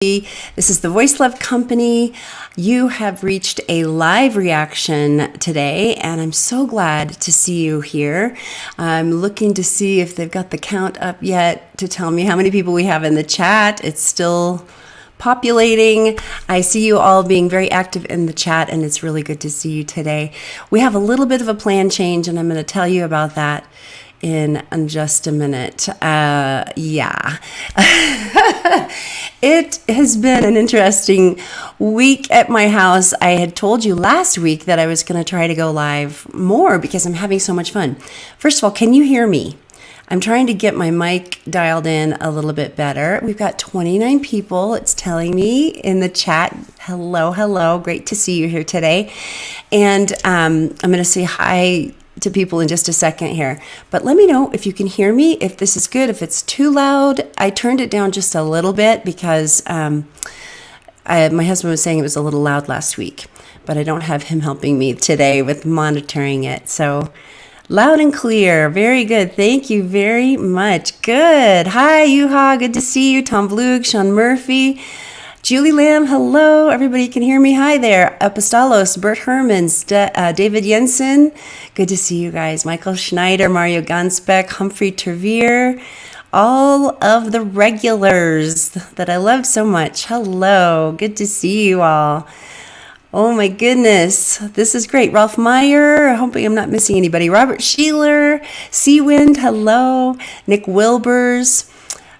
This is the Voice Love Company. You have reached a live reaction today, and I'm so glad to see you here. I'm looking to see if they've got the count up yet to tell me how many people we have in the chat. It's still populating. I see you all being very active in the chat, and it's really good to see you today. We have a little bit of a plan change, and I'm going to tell you about that in just a minute. It has been an interesting week at my house. I had told you last week that I was going to try to go live more because I'm having so much fun. First of all, can you hear me? I'm trying to get my mic dialed in a little bit better. We've got 29 people. It's telling me in the chat. Hello, hello. Great to see you here today. And I'm going to say hi to people in just a second here, but let me know if you can hear me, if this is good, if it's too loud. I turned it down just a little bit because my husband was saying it was a little loud last week, but I don't have him helping me today with monitoring it. So loud and clear. Very good. Thank you very much. Good. Hi, Yuha. Good to see you. Tom Vlug, Sean Murphy, Julie Lamb, hello. Everybody can hear me. Hi there. Apostolos, Bert Hermans, David Jensen. Good to see you guys. Michael Schneider, Mario Gansbeck, Humphrey Tervier, all of the regulars that I love so much. Hello. Good to see you all. Oh my goodness. This is great. Ralph Meyer. Hoping I'm not missing anybody. Robert Sheeler, Seawind, hello. Nick Wilbers,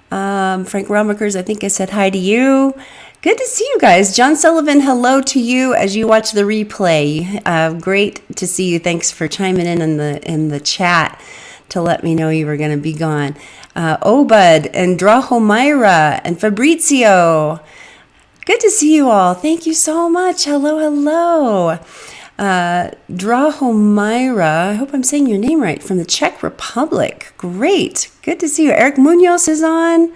Frank Romakers, I think I said hi to you. Good to see you guys. John Sullivan, hello to you as you watch the replay. Great to see you. Thanks for chiming in the chat to let me know you were going to be gone. Obud and Drahomira and Fabrizio. Good to see you all. Thank you so much. Hello, hello. Drahomira, I hope I'm saying your name right, from the Czech Republic. Great. Good to see you. Eric Munoz is on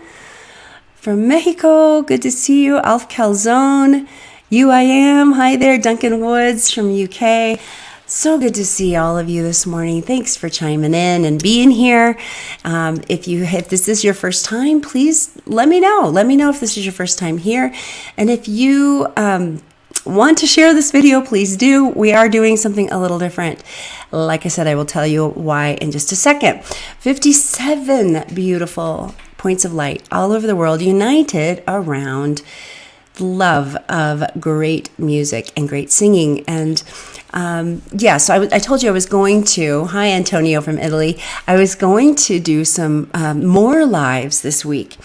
from Mexico. Good to see you. Alf Calzone, UIM. Hi there. Duncan Woods from UK. So good to see all of you this morning. Thanks for chiming in and being here. If this is your first time, please let me know. Let me know if this is your first time here. And if you want to share this video, please do. We are doing something a little different. Like I said, I will tell you why in just a second. 57 beautiful points of light all over the world, united around love of great music and great singing. And so I told you I was going to, hi Antonio from Italy, I was going to do some more lives this week.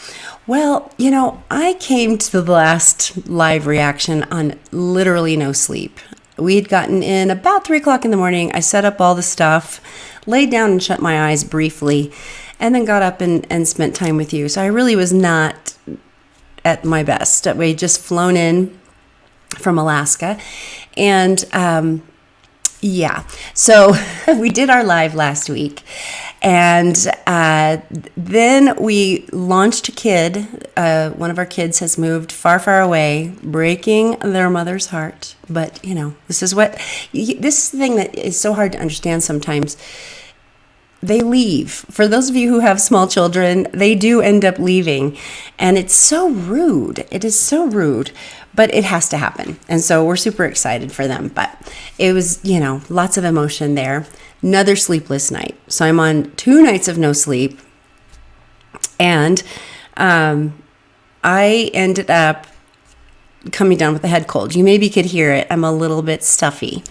Well, you know, I came to the last live reaction on literally no sleep. We had gotten in about 3 o'clock in the morning. I set up all the stuff, laid down and shut my eyes briefly, and then got up and spent time with you. So I really was not at my best. We had just flown in from Alaska. And so we did our live last week. And then we launched a kid. One of our kids has moved far, far away, breaking their mother's heart. But, you know, this is the thing that is so hard to understand sometimes. They leave. For those of you who have small children, they do end up leaving. And it's so rude. It is so rude. But it has to happen. And so we're super excited for them. But it was, you know, lots of emotion there. Another sleepless night. So I'm on 2 nights of no sleep. And I ended up coming down with a head cold. You maybe could hear it. I'm a little bit stuffy.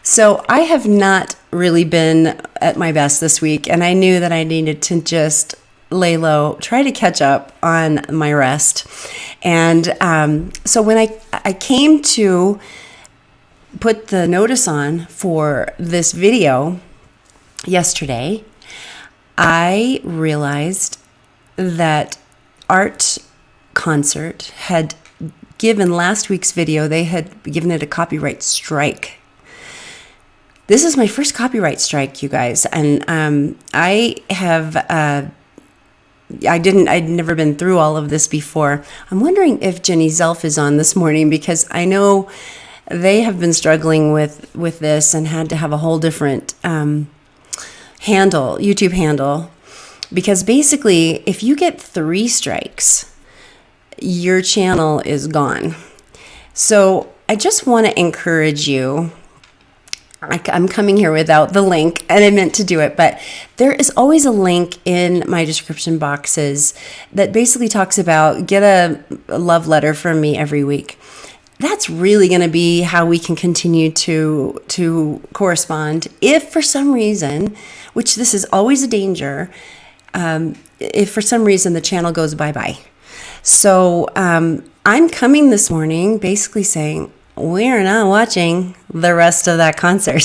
So I have not really been at my best this week. And I knew that I needed to just lay low, try to catch up on my rest. And so when I came to put the notice on for this video yesterday, I realized that Art Concert had given last week's video, they had given it a copyright strike. This is my first copyright strike, you guys. And I'd never been through all of this before. I'm wondering if Jenny Zelf is on this morning, because I know they have been struggling with this and had to have a whole different YouTube handle. Because basically, if you get 3 strikes, your channel is gone. So I just want to encourage you. I'm coming here without the link, and I meant to do it, but there is always a link in my description boxes that basically talks about get a love letter from me every week. That's really going to be how we can continue to correspond. If for some reason, which this is always a danger, if for some reason the channel goes bye-bye. So I'm coming this morning basically saying, we're not watching the rest of that concert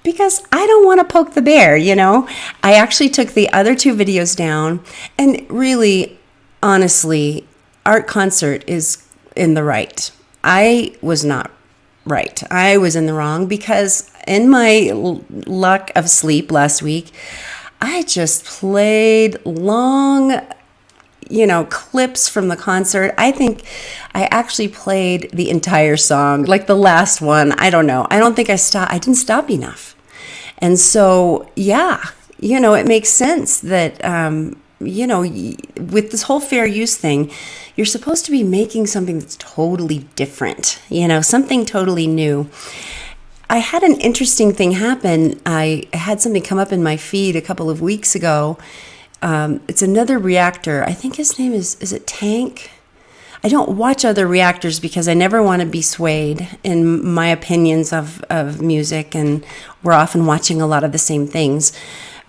because I don't want to poke the bear, you know. I actually took the other 2 videos down, and really, honestly, Art Concert is in the right. I was not right. I was in the wrong because in my luck of sleep last week, I just played long clips from the concert. I think I actually played the entire song, like the last one. I don't know. I don't think I didn't stop enough. And so, yeah, it makes sense that, with this whole fair use thing, you're supposed to be making something that's totally different, something totally new. I had an interesting thing happen. I had something come up in my feed a couple of weeks ago. It's another reactor. I think his name is it Tank? I don't watch other reactors because I never want to be swayed in my opinions of music, and we're often watching a lot of the same things.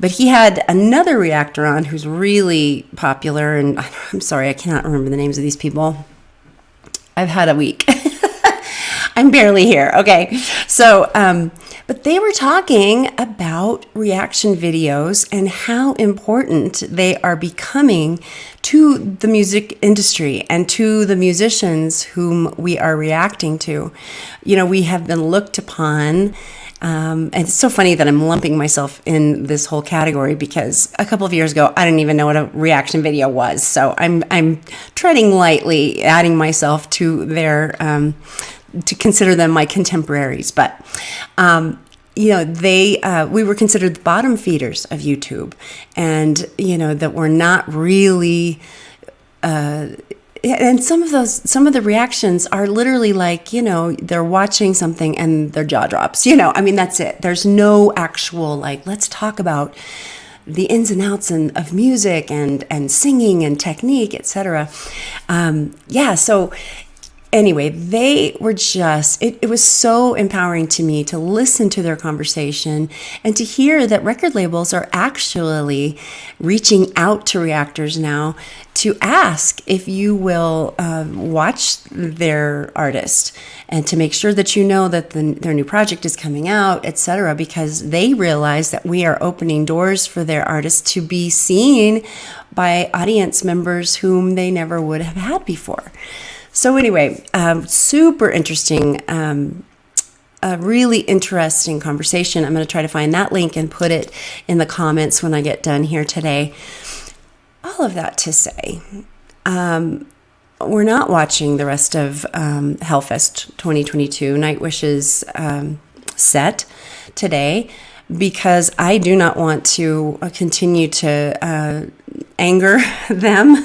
But he had another reactor on who's really popular, and I'm sorry, I cannot remember the names of these people. I've had a week. I'm barely here. Okay. So, but they were talking about reaction videos and how important they are becoming to the music industry and to the musicians whom we are reacting to. We have been looked upon. And it's so funny that I'm lumping myself in this whole category because a couple of years ago, I didn't even know what a reaction video was. So I'm treading lightly, adding myself to their, to consider them my contemporaries. But, we were considered the bottom feeders of YouTube, and, that we're not really, and some of the reactions are literally like, they're watching something and their jaw drops, that's it. There's no actual, let's talk about the ins and outs of music and singing and technique, etc. So anyway, they were just, it was so empowering to me to listen to their conversation and to hear that record labels are actually reaching out to reactors now to ask if you will watch their artist and to make sure that that their new project is coming out, etc., because they realize that we are opening doors for their artists to be seen by audience members whom they never would have had before. So anyway, super interesting, a really interesting conversation. I'm going to try to find that link and put it in the comments when I get done here today. All of that to say, we're not watching the rest of Hellfest 2022, Nightwish's set today, because I do not want to continue to anger them,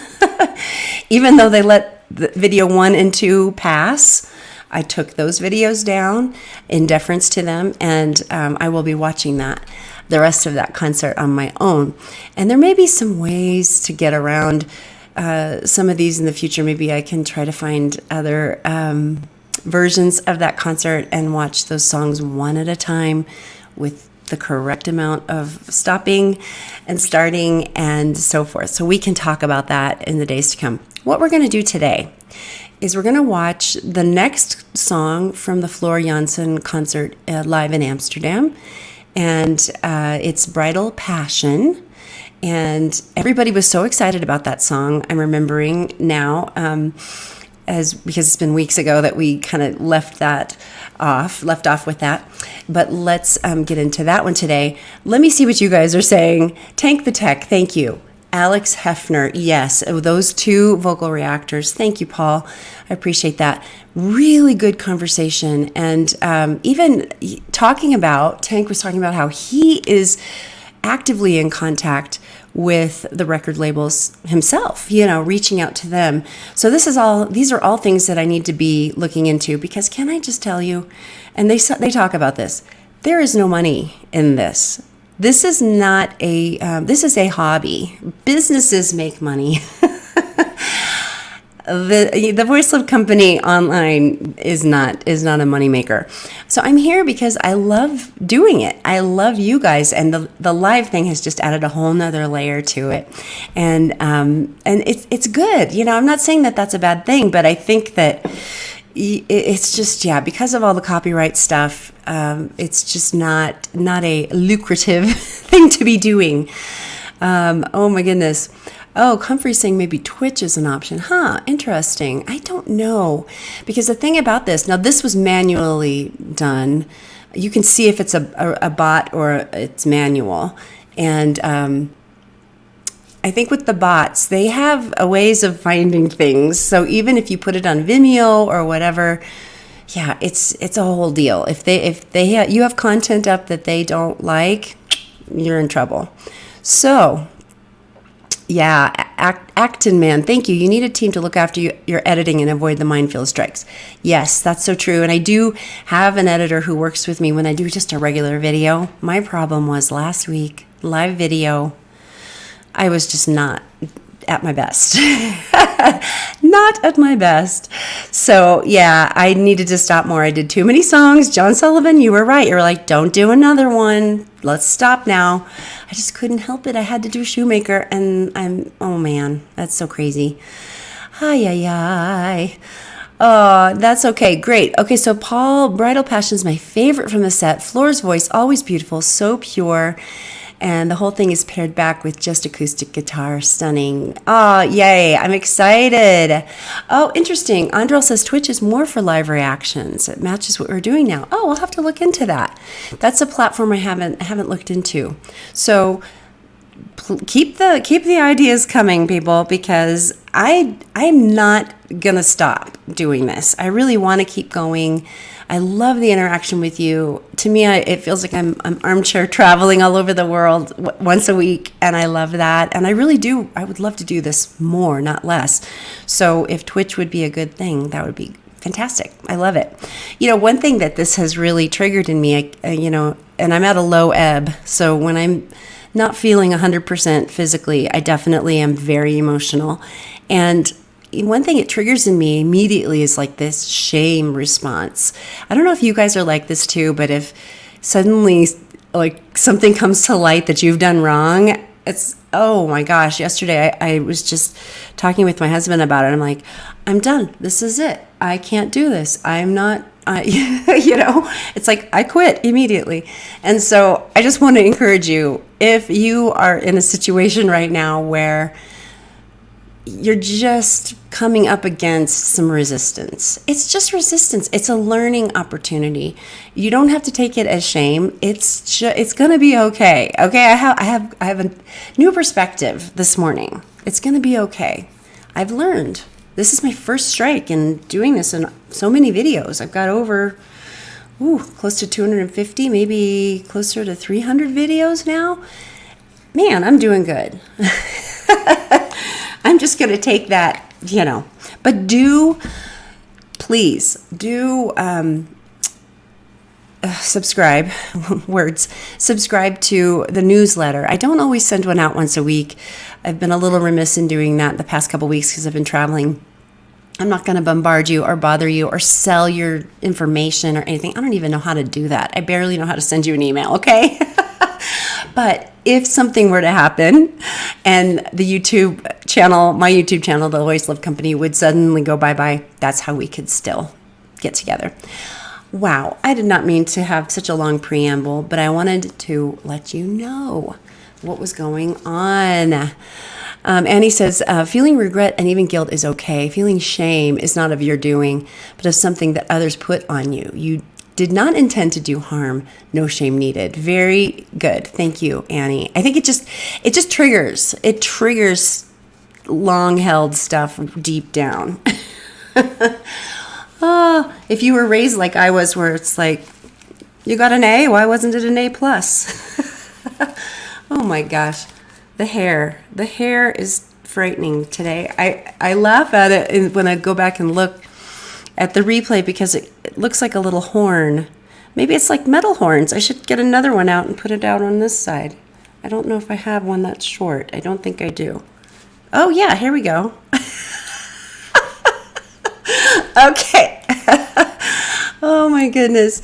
even though they let the video 1 and 2 pass. I took those videos down in deference to them, and I will be watching the rest of that concert on my own. And there may be some ways to get around some of these in the future. Maybe I can try to find other versions of that concert and watch those songs one at a time with the correct amount of stopping and starting and so forth. So we can talk about that in the days to come. What we're going to do today is we're going to watch the next song from the Floor Jansen concert live in Amsterdam. And it's Bridal Passion. And everybody was so excited about that song. I'm remembering now, because it's been weeks ago that we kind of left off with that. But let's get into that one today. Let me see what you guys are saying. Tank the Tech, thank you. Alex Hefner, yes, those 2 vocal reactors. Thank you, Paul. I appreciate that. Really good conversation. And even Tank was talking about how he is actively in contact with the record labels himself, you know, reaching out to them. So these are all things that I need to be looking into, because can I just tell you, and they talk about this, there is no money in this. This is not this is a hobby. Businesses make money. The Voice Love Company online is not a moneymaker. So I'm here because I love doing it. I love you guys, and the live thing has just added a whole nother layer to it. And it's good. You know, I'm not saying that that's a bad thing, but I think that it's just, because of all the copyright stuff, it's just not a lucrative thing to be doing. Oh my goodness. Oh, Comfrey's saying maybe Twitch is an option. Huh, interesting. I don't know. Because the thing about this, now this was manually done. You can see if it's a bot or it's manual. And I think with the bots, they have a ways of finding things. So even if you put it on Vimeo or whatever, it's a whole deal. If you have content up that they don't like, you're in trouble. So Acton Man, thank you. You need a team to look after your editing and avoid the minefield strikes. Yes, that's so true. And I do have an editor who works with me when I do just a regular video. My problem was last week, live video, I was just not at my best. Not at my best. So I needed to stop more. I did too many songs. John Sullivan, you were right. You were like, don't do another one. Let's stop now. I just couldn't help it. I had to do Shoemaker, and oh man, that's so crazy. Ay. Oh, that's okay. Great. Okay, so Paul, Bridal Passion is my favorite from the set. Floor's voice, always beautiful, so pure. And the whole thing is paired back with just acoustic guitar. Stunning. Oh, yay. I'm excited. Oh, interesting. Andrel says Twitch is more for live reactions. It matches what we're doing now. Oh, we'll have to look into that. That's a platform I haven't looked into. So keep the ideas coming, people, because I'm not going to stop doing this. I really want to keep going. I love the interaction with you. To me, it feels like I'm armchair traveling all over the world once a week, and I love that. And I really do. I would love to do this more, not less. So if Twitch would be a good thing, that would be fantastic. I love it. You know, one thing that this has really triggered in me, and I'm at a low ebb. So when I'm not feeling 100% physically, I definitely am very emotional. And one thing it triggers in me immediately is like this shame response. I don't know if you guys are like this too, but if suddenly like something comes to light that you've done wrong, it's, oh my gosh, yesterday I was just talking with my husband about it. I'm like, I'm done. This is it. I can't do this. I'm not, it's like I quit immediately. And so I just want to encourage you, if you are in a situation right now where you're just coming up against some resistance. It's just resistance. It's a learning opportunity. You don't have to take it as shame. It's going to be okay. Okay, I have a new perspective this morning. It's going to be okay. I've learned. This is my first strike in doing this in so many videos. I've got over close to 250, maybe closer to 300 videos now. Man, I'm doing good. I'm just going to take that, but please do subscribe to the newsletter. I don't always send one out once a week. I've been a little remiss in doing that the past couple weeks because I've been traveling. I'm not going to bombard you or bother you or sell your information or anything. I don't even know how to do that. I barely know how to send you an email, okay? But if something were to happen and the YouTube channel, my YouTube channel, the Voice Love Company, would suddenly go bye-bye, that's how we could still get together. Wow, I did not mean to have such a long preamble, but I wanted to let you know what was going on. Annie says, feeling regret and even guilt is okay. Feeling shame is not of your doing, but of something that others put on you. You did not intend to do harm. No shame needed. Very good. Thank you, Annie. I think it just triggers. It triggers long-held stuff deep down. If you were raised like I was, where it's like, you got an A, why wasn't it an A plus? Oh my gosh. The hair. The hair is frightening today. I laugh at it when I go back and look at the replay because it looks like a little horn. Maybe it's like metal horns. I should get another one out and put it out on this side. I don't know if I have one that's short. I don't think I do. Oh yeah, here we go. Okay. Oh my goodness.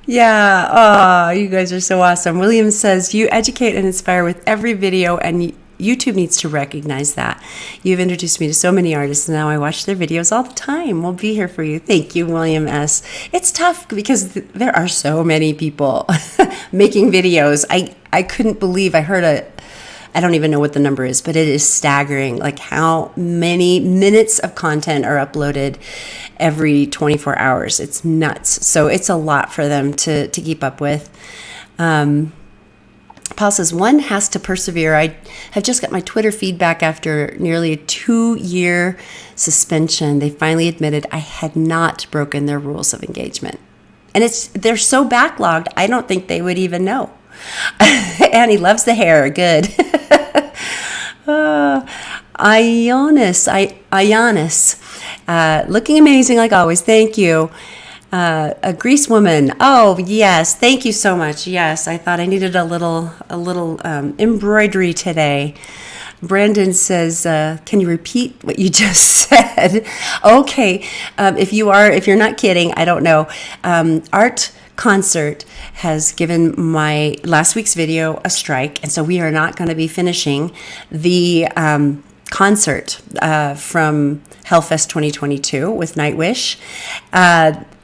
Yeah. Oh, you guys are so awesome. William says, you educate and inspire with every video, and YouTube needs to recognize that. You've introduced me to so many artists, and now I watch their videos all the time. We'll be here for you. Thank you, William S. It's tough because there are so many people making videos. I couldn't believe I heard I don't even know what the number is, but it is staggering, like how many minutes of content are uploaded every 24 hours. It's nuts. So it's a lot for them to keep up with. Paul says, one has to persevere. I have just got my Twitter feedback after nearly a 2-year suspension. They finally admitted I had not broken their rules of engagement. And they're so backlogged, I don't think they would even know. Annie loves the hair. Good. Ionis, looking amazing like always. Thank you. A Grease woman. Oh yes, thank you so much. Yes, I thought I needed a little embroidery today. Brandon says, can you repeat what you just said? Okay, if you're not kidding, I don't know. Art Concert has given my last week's video a strike, and so we are not going to be finishing the concert from Hellfest 2022 with Nightwish.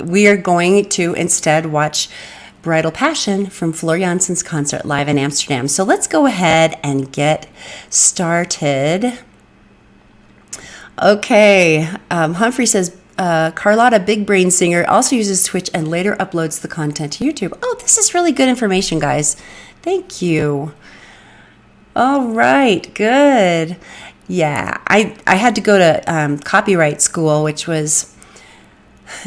We are going to instead watch Bridal Passion from Floor Jansen's concert live in Amsterdam. So let's go ahead and get started. Okay, Humphrey says, Carlotta, big brain singer, also uses Twitch and later uploads the content to YouTube. Oh, this is really good information, guys. Thank you. All right, good. Yeah, I had to go to copyright school, which was,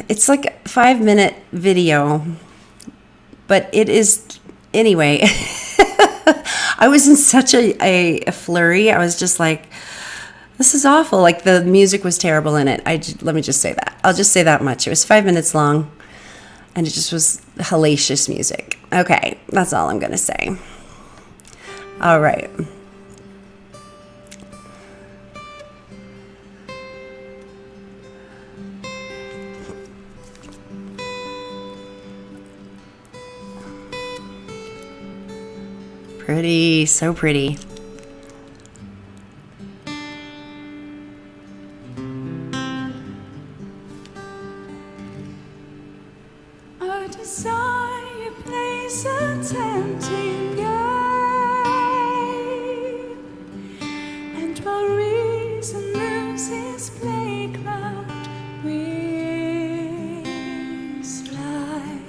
it's like a 5-minute video, but it is, anyway, I was in such a flurry. I was just like, this is awful. Like the music was terrible in it. Let me just say that. I'll just say that much. It was 5 minutes long, and it just was hellacious music. Okay, that's all I'm going to say. All right. Pretty, so pretty. A desire plays a tempting game, and while reason moves his playground, we slide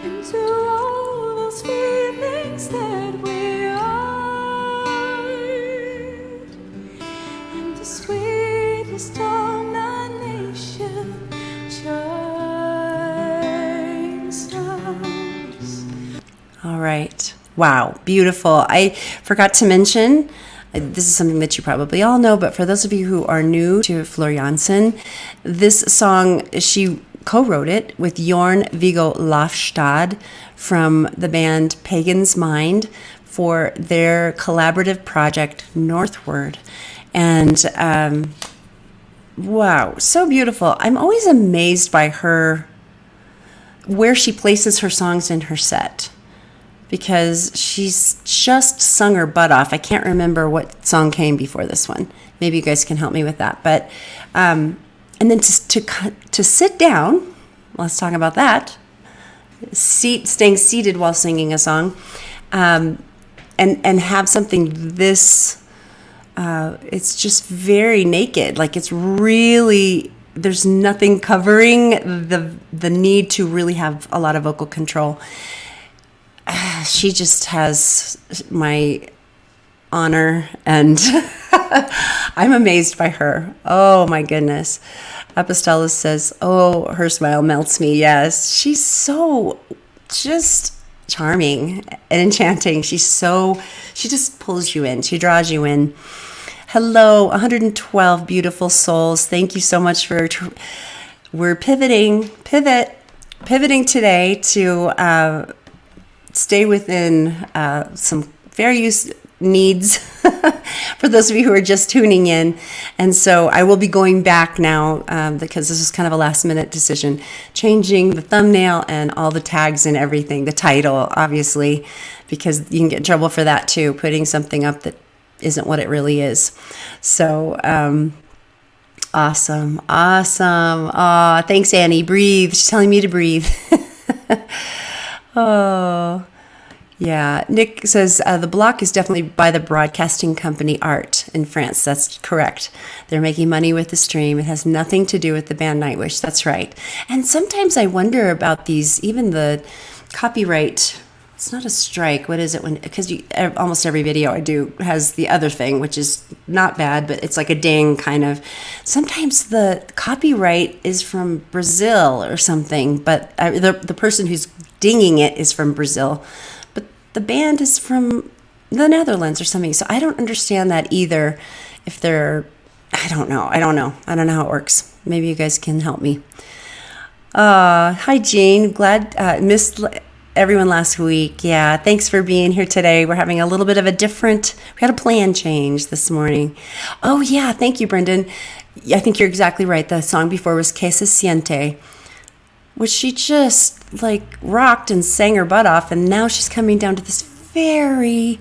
into all those feelings that we are, and the sweetest ornation shines us. All right. Wow. Beautiful. I forgot to mention, this is something that you probably all know, but for those of you who are new to Floor Jansen, this song, she co-wrote it with Jorn Viggo Lofstad from the band Pagan's Mind for their collaborative project Northward. And wow, so beautiful. I'm always amazed by her, where she places her songs in her set, because she's just sung her butt off. I can't remember what song came before this one. Maybe you guys can help me with that. But and then to sit down, let's talk about that. Staying seated while singing a song, and have something this. It's just very naked. Like it's really, there's nothing covering the need to really have a lot of vocal control. She just has my honor, and I'm amazed by her. Oh my goodness. Apostolos says, oh, her smile melts me. Yes, she's so just charming and enchanting. She's so She just pulls you in. She draws you in. Hello, 112 beautiful souls. Thank you so much for... We're pivoting today to stay within some fair use needs for those of you who are just tuning in. And so I will be going back now because this is kind of a last minute decision, changing the thumbnail and all the tags and everything, the title, obviously, because you can get in trouble for that too, putting something up that isn't what it really is. So, awesome. Aw, thanks, Annie. Breathe. She's telling me to breathe. Oh, yeah. Nick says the block is definitely by the broadcasting company Art in France. That's correct. They're making money with the stream. It has nothing to do with the band Nightwish. That's right. And sometimes I wonder about these, even the copyright. It's not a strike. What is it? Because almost every video I do has the other thing, which is not bad, but it's like a ding kind of. Sometimes the copyright is from Brazil or something, but the person who's dinging it is from Brazil, but the band is from the Netherlands or something. So I don't understand that either. If they're, I don't know how it works. Maybe you guys can help me. Hi, Jean. Glad missed everyone last week. Yeah, thanks for being here today. We're having a little bit of we had a plan change this morning. Oh yeah, thank you, Brendan. I think you're exactly right. The song before was Que se siente, which she just like rocked and sang her butt off, and now she's coming down to this very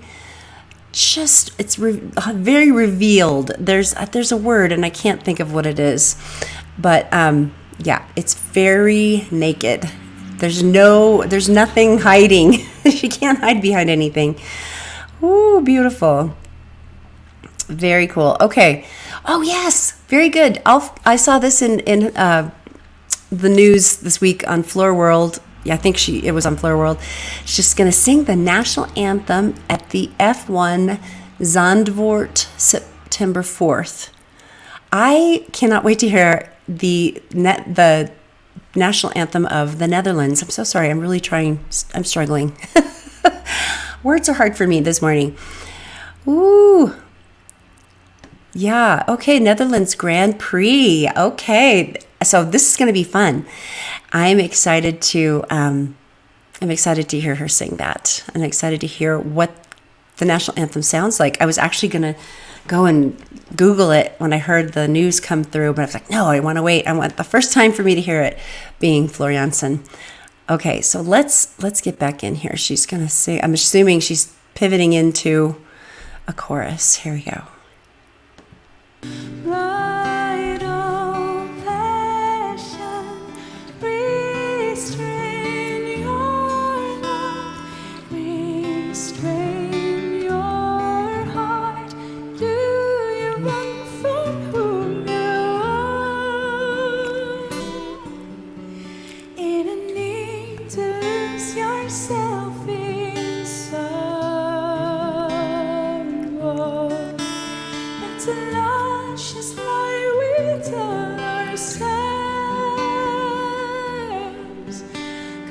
revealed. There's a word and I can't think of what it is, but yeah, it's very naked. There's nothing hiding. She can't hide behind anything. Ooh, beautiful. Very cool. Okay. Oh yes, very good. I saw this in the news this week on Floor World. Yeah, I think it was on Floor World. She's going to sing the national anthem at the F1 Zandvoort September 4th. I cannot wait to hear the national anthem of the Netherlands. I'm so sorry. I'm struggling. Words are hard for me this morning. Ooh. Yeah. Okay. Netherlands Grand Prix. Okay. So this is going to be fun. I'm excited to hear her sing that. I'm excited to hear what the national anthem sounds like. I was actually going to go and Google it when I heard the news come through, but I was like, no, I want to wait. I want the first time for me to hear it being Floor Jansen. Okay, so let's get back in here. She's going to sing. I'm assuming she's pivoting into a chorus. Here we go. Bridal passion, restrain your love, restrain your heart. Do you run from whom you are? In a need to lose yourself in someone. That's a luscious lie we tell ourselves,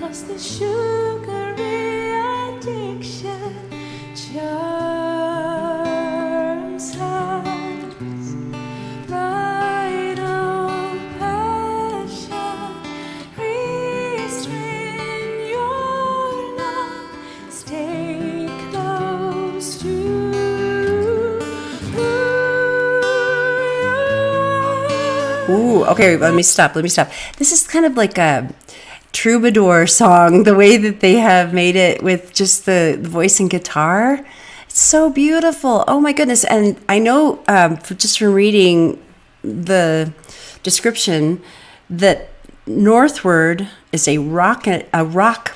'cause the sugary addiction charms us. Bridal passion, restrain your love, stay close to Ooh, okay, let me stop. This is kind of like a troubadour song, the way that they have made it with just the voice and guitar. It's so beautiful. Oh my goodness. And I know just from reading the description that Northward is a rock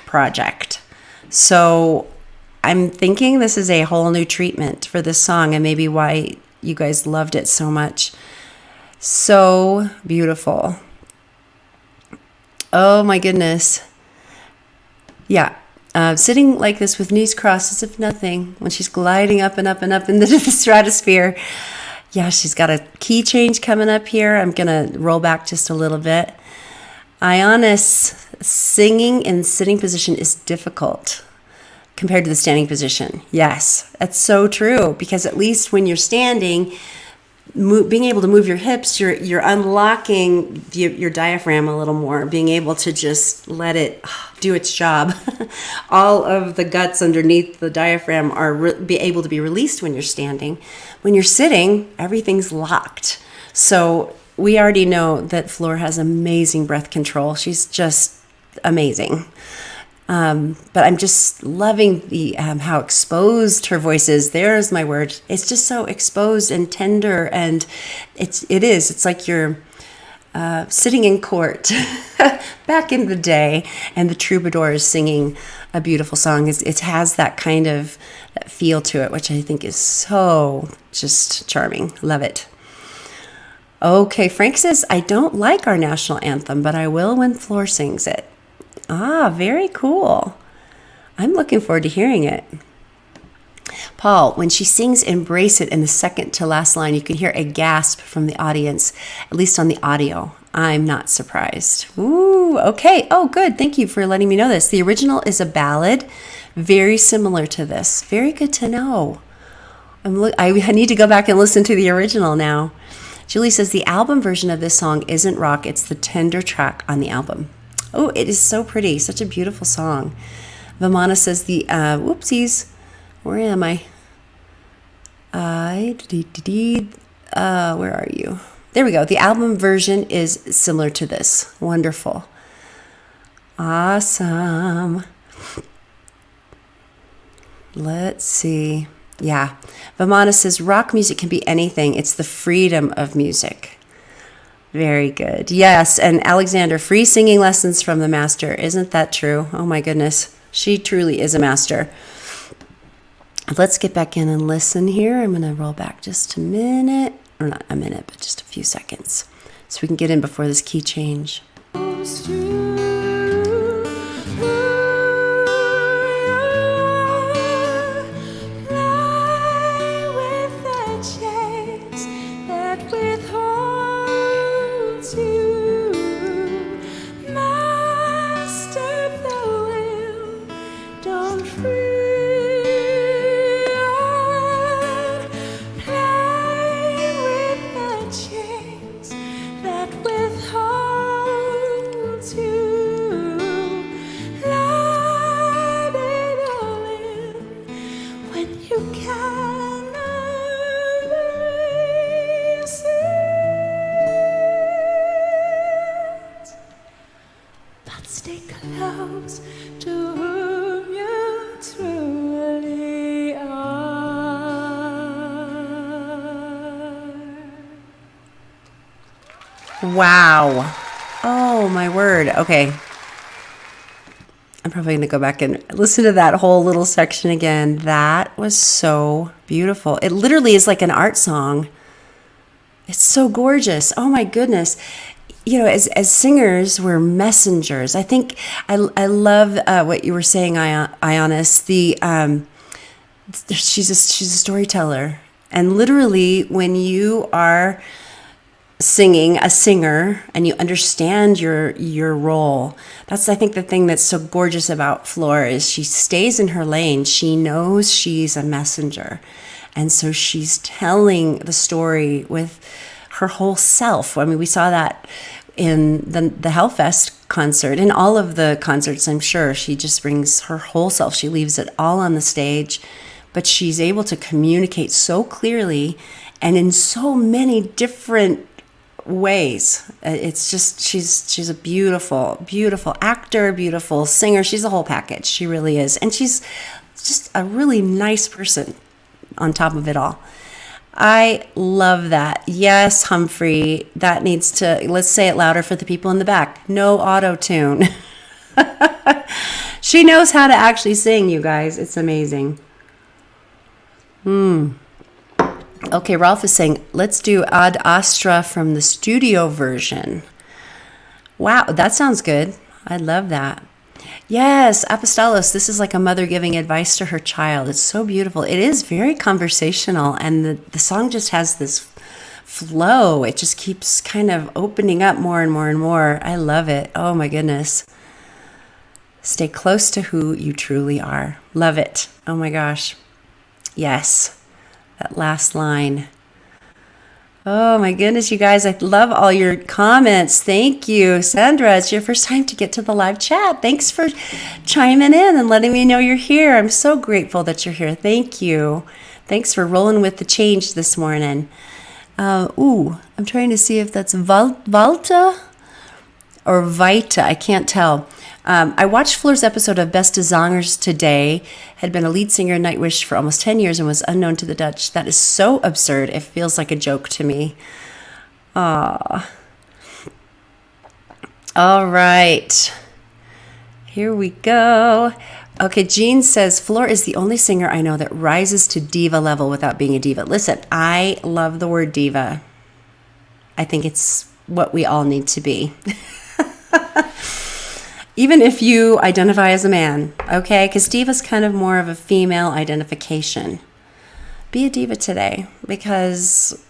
project. So I'm thinking this is a whole new treatment for this song, and maybe why you guys loved it so much. So beautiful. Oh my goodness. Yeah. Sitting like this with knees crossed as if nothing when she's gliding up and up and up into the stratosphere. Yeah, she's got a key change coming up here. I'm going to roll back just a little bit. Ionis, singing in sitting position is difficult. compared to the standing position. Yes, that's so true, because at least when you're standing, being able to move your hips, you're unlocking your diaphragm a little more, being able to just let it do its job. All of the guts underneath the diaphragm are be able to be released when you're standing. When you're sitting, everything's locked. So we already know that Floor has amazing breath control. She's just amazing. But I'm just loving the how exposed her voice is. There's my word. It's just so exposed and tender, and it's like you're sitting in court back in the day, and the troubadour is singing a beautiful song. It has that kind of that feel to it, which I think is so just charming. Love it. Okay, Frank says, I don't like our national anthem, but I will when Floor sings it. Ah, very cool. I'm looking forward to hearing it. Paul, when she sings Embrace It in the second to last line, you can hear a gasp from the audience, at least on the audio. I'm not surprised. Ooh, okay. Oh, good. Thank you for letting me know this. The original is a ballad, very similar to this. Very good to know. I need to go back and listen to the original now. Julie says the album version of this song isn't rock. It's the tender track on the album. Oh, it is so pretty. Such a beautiful song. Vamana says the, whoopsies. Where am I? Where are you? There we go. The album version is similar to this. Wonderful. Awesome. Let's see. Yeah. Vamana says rock music can be anything. It's the freedom of music. Very good. Yes, and Alexander, free singing lessons from the master. Isn't that true? Oh my goodness. She truly is a master. Let's get back in and listen here. I'm going to roll back just a minute. Or not a minute, but just a few seconds. So we can get in before this key change. Wow. Oh, my word. Okay. I'm probably going to go back and listen to that whole little section again. That was so beautiful. It literally is like an art song. It's so gorgeous. Oh, my goodness. You know, as singers, we're messengers. I think I love what you were saying, Ionis. She's a storyteller. And literally, when you are singing, a singer, and you understand your role, that's, I think, the thing that's so gorgeous about Floor is she stays in her lane. She knows she's a messenger, and so she's telling the story with her whole self. I mean, we saw that in the Hellfest concert, in all of the concerts. I'm sure she just brings her whole self. She leaves it all on the stage, but she's able to communicate so clearly and in so many different ways. It's just she's a beautiful actor, beautiful singer. She's a whole package. She really is. And she's just a really nice person on top of it all. I love that. Yes, Humphrey, that needs to, let's say it louder for the people in the back. No auto-tune. She knows how to actually sing, you guys. It's amazing. Okay, Ralph is saying, let's do Ad Astra from the studio version. Wow, that sounds good. I love that. Yes, Apostolos, this is like a mother giving advice to her child. It's so beautiful. It is very conversational, and the song just has this flow. It just keeps kind of opening up more and more and more. I love it. Oh my goodness. Stay close to who you truly are. Love it. Oh my gosh. Yes. That last line. Oh my goodness, you guys. I love all your comments. Thank you. Sandra, it's your first time to get to the live chat. Thanks for chiming in and letting me know you're here. I'm so grateful that you're here. Thank you. Thanks for rolling with the change this morning. I'm trying to see if that's Valta or Vita. I can't tell. I watched Floor's episode of Beste Zangers today. Had been a lead singer in Nightwish for almost 10 years and was unknown to the Dutch. That is so absurd. It feels like a joke to me. All right. Here we go. Okay, Jean says, Floor is the only singer I know that rises to diva level without being a diva. Listen, I love the word diva. I think it's what we all need to be. Even if you identify as a man, okay? Because diva's kind of more of a female identification. Be a diva today because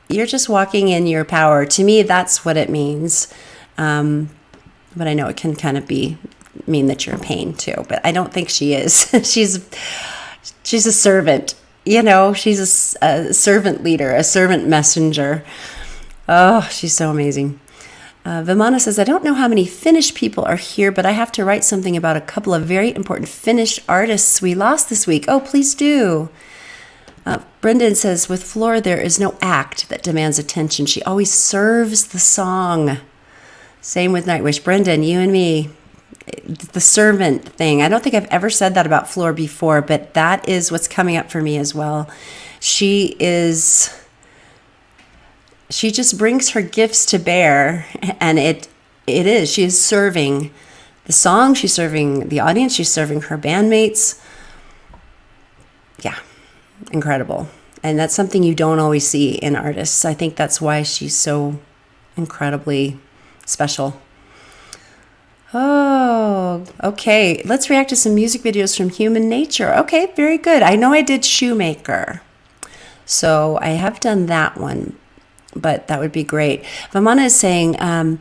you're just walking in your power. To me, that's what it means. But I know it can kind of mean that you're in pain too. But I don't think she is. She's a servant. You know, she's a servant leader, a servant messenger. Oh, she's so amazing. Vimana says, I don't know how many Finnish people are here, but I have to write something about a couple of very important Finnish artists we lost this week. Oh, please do. Brendan says, with Floor, there is no act that demands attention. She always serves the song. Same with Nightwish. Brendan, you and me, the servant thing. I don't think I've ever said that about Floor before, but that is what's coming up for me as well. She just brings her gifts to bear, and she is serving the song, she's serving the audience, she's serving her bandmates. Yeah, incredible. And that's something you don't always see in artists. I think that's why she's so incredibly special. Oh, okay. Let's react to some music videos from Human Nature. Okay, very good. I know I did Shoemaker, so I have done that one. But that would be great. Vamana is saying, and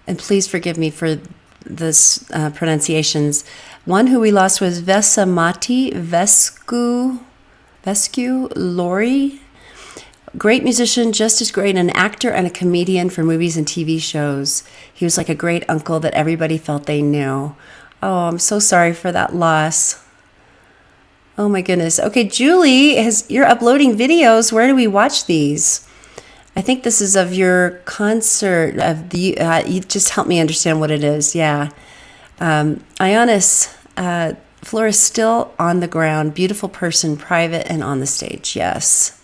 please forgive me for this pronunciations. One who we lost was Vesamati Vescu Lori. Great musician, just as great an actor and a comedian for movies and TV shows. He was like a great uncle that everybody felt they knew. Oh, I'm so sorry for that loss. Oh my goodness. Okay, Julie, you're uploading videos. Where do we watch these? I think this is of your concert of the. You just help me understand what it is. Yeah, Ionis, Floor is still on the ground. Beautiful person, private and on the stage. Yes.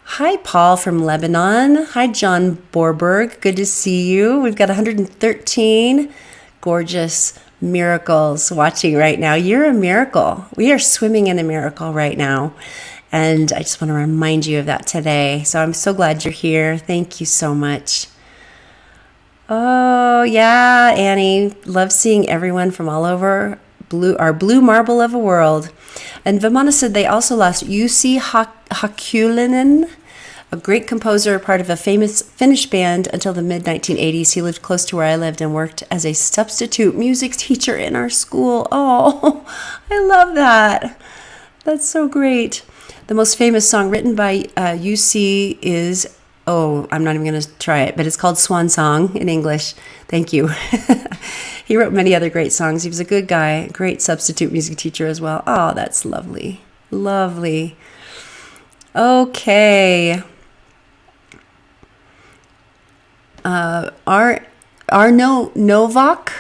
Hi, Paul from Lebanon. Hi, John Borberg. Good to see you. We've got 113 gorgeous miracles watching right now. You're a miracle. We are swimming in a miracle right now. And I just want to remind you of that today. So I'm so glad you're here. Thank you so much. Oh, yeah, Annie. Love seeing everyone from all over our blue marble of a world. And Vimana said they also lost Jussi Hakulinen, a great composer, part of a famous Finnish band until the mid-1980s. He lived close to where I lived and worked as a substitute music teacher in our school. Oh, I love that. That's so great. The most famous song written by UC is, I'm not even going to try it, but it's called Swan Song in English. Thank you. He wrote many other great songs. He was a good guy, great substitute music teacher as well. Oh, that's lovely. Lovely. Okay. Arno Novak.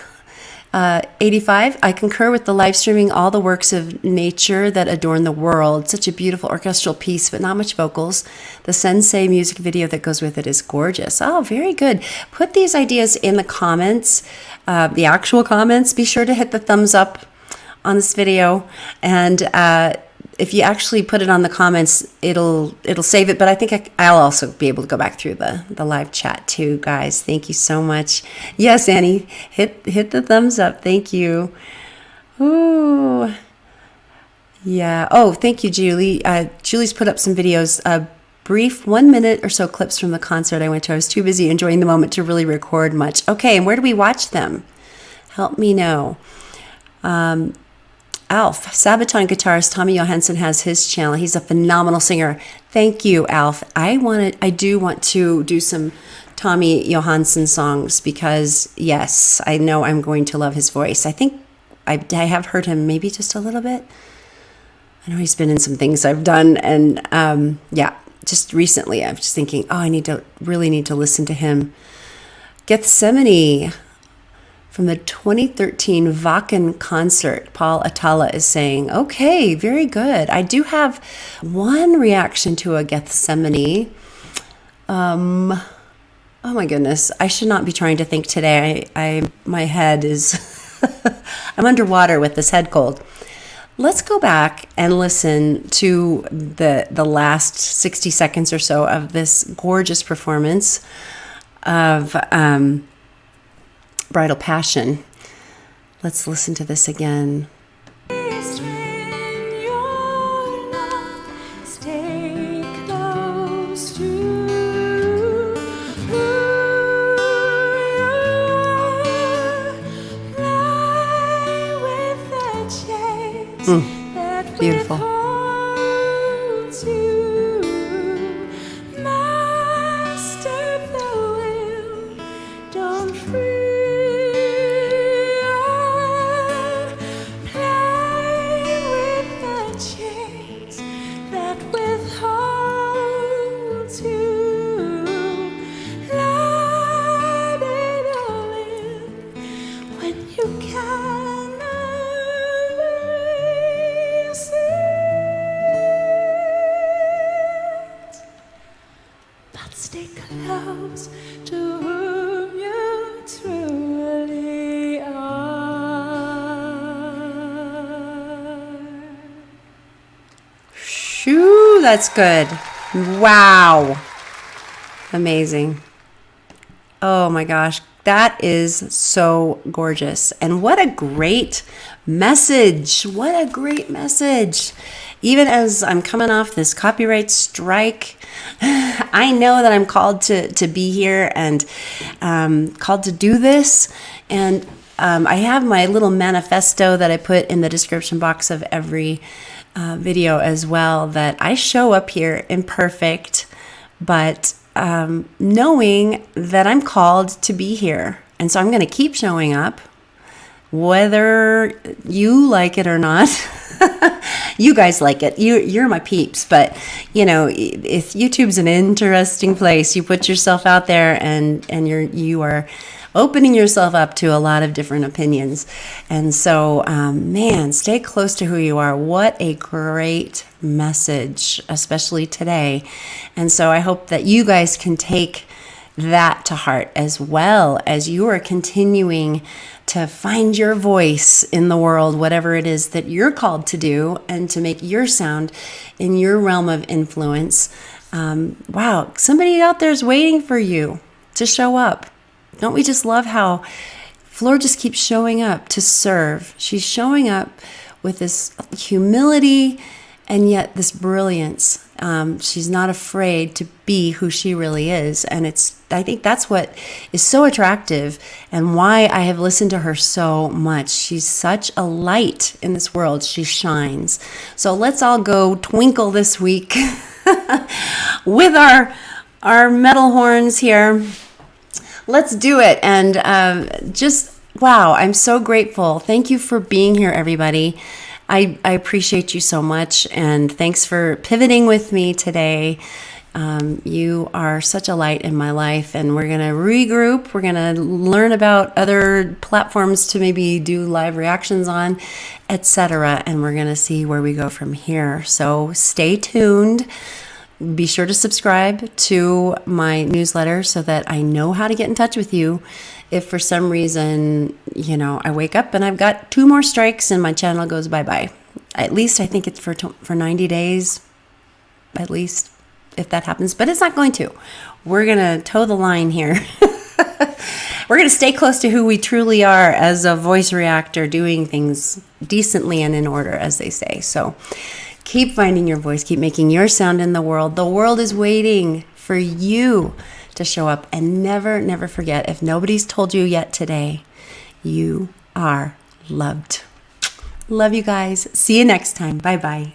85, I concur with the live streaming all the works of nature that adorn the world. Such a beautiful orchestral piece, but not much vocals. The Sensei music video that goes with it is gorgeous. Oh, very good. Put these ideas in the comments, the actual comments. Be sure to hit the thumbs up on this video. And if you actually put it on the comments, it'll save it. But I think I'll also be able to go back through the live chat too, guys. Thank you so much. Yes, Annie, hit the thumbs up. Thank you. Ooh, yeah. Oh, thank you, Julie. Julie's put up some videos. Brief 1 minute or so clips from the concert I went to. I was too busy enjoying the moment to really record much. Okay, and where do we watch them? Help me know. Alf, Sabaton guitarist Tommy Johansson has his channel. He's a phenomenal singer. Thank you, Alf. I do want to do some Tommy Johansson songs because, yes, I know I'm going to love his voice. I think I have heard him maybe just a little bit. I know he's been in some things I've done, and yeah, just recently I'm just thinking, oh, I really need to listen to him. Gethsemane from the 2013 Wacken concert, Paul Atala is saying, okay, very good. I do have one reaction to a Gethsemane. Oh my goodness, I should not be trying to think today. My head is, I'm underwater with this head cold. Let's go back and listen to the last 60 seconds or so of this gorgeous performance of Bridal Passion. Let's listen to this again. Beautiful. Stay close to whom you truly are. Shoo, that's good. Wow. Amazing. Oh my gosh. That is so gorgeous. And what a great message. What a great message. Even as I'm coming off this copyright strike, I know that I'm called to be here and called to do this. And I have my little manifesto that I put in the description box of every video as well, that I show up here imperfect, but knowing that I'm called to be here. And so I'm going to keep showing up, whether you like it or not. You guys like it. You're my peeps. But, you know, if YouTube's an interesting place, you put yourself out there and you are opening yourself up to a lot of different opinions. And so, man, stay close to who you are. What a great message, especially today. And so I hope that you guys can take that to heart as well as you are continuing to find your voice in the world, whatever it is that you're called to do, and to make your sound in your realm of influence. Wow, somebody out there is waiting for you to show up. Don't we just love how Floor just keeps showing up to serve? She's showing up with this humility and yet this brilliance. She's not afraid to be who she really is. And I think that's what is so attractive and why I have listened to her so much. She's such a light in this world. She shines. So let's all go twinkle this week with our metal horns here. Let's do it. And just, wow, I'm so grateful. Thank you for being here, everybody. I appreciate you so much, and thanks for pivoting with me today. You are such a light in my life, and we're going to regroup. We're going to learn about other platforms to maybe do live reactions on, etc., and we're going to see where we go from here. So stay tuned. Be sure to subscribe to my newsletter so that I know how to get in touch with you. If for some reason, you know, I wake up and I've got 2 more strikes and my channel goes bye-bye. At least I think it's for 90 days, at least, if that happens. But it's not going to. We're going to toe the line here. We're going to stay close to who we truly are as a voice reactor, doing things decently and in order, as they say. So keep finding your voice. Keep making your sound in the world. The world is waiting for you to show up. And never, never forget, if nobody's told you yet today, you are loved. Love you guys. See you next time. Bye bye.